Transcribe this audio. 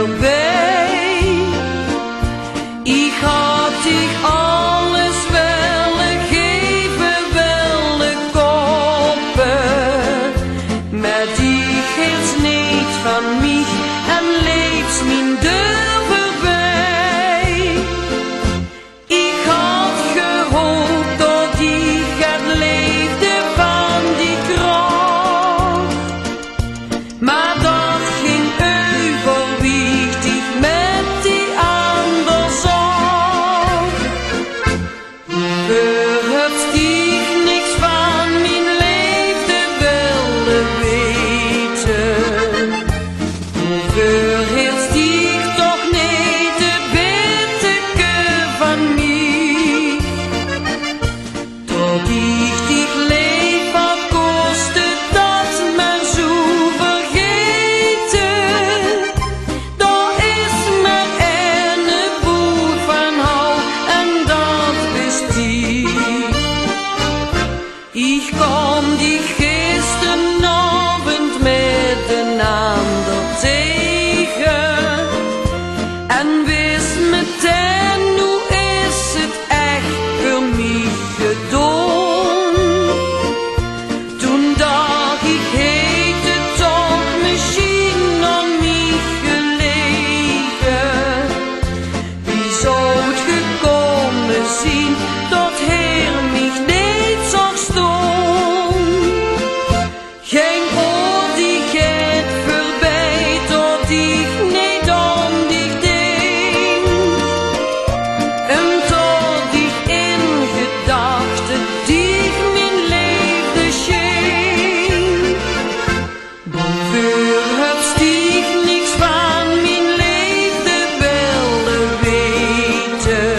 voorbij. Ik had dich alles willen geven, willen kopen, maar die hield niet van mij en leeft mijn deur voorbij. Ik had gehoopt dat ik het leefde van die kracht, maar dat ging overwichtig met die ander zag. Verhebt dich niks van mijn leefde wilde weten, verhebt dich toch niet de bitteke van mij, tot ich dich leef, wat kostte dat maar zo vergeten. Daar is maar ene boer van hou en dat wist die. Ich kom die gisteravond met een ander tegen en wist meteen, nu is het echt voor mij gedaan. Toen dacht ik, heeft het toch misschien aan mij gelegen. Wie zou het gekomen zien dat Heer mich niet zag staan? Geen oor die gaat voorbij tot ik niet aan dich denk, en tot ik in gedachten dich mijn leefde schenk. Verhebt dich niks van mijn leefde wilde weten,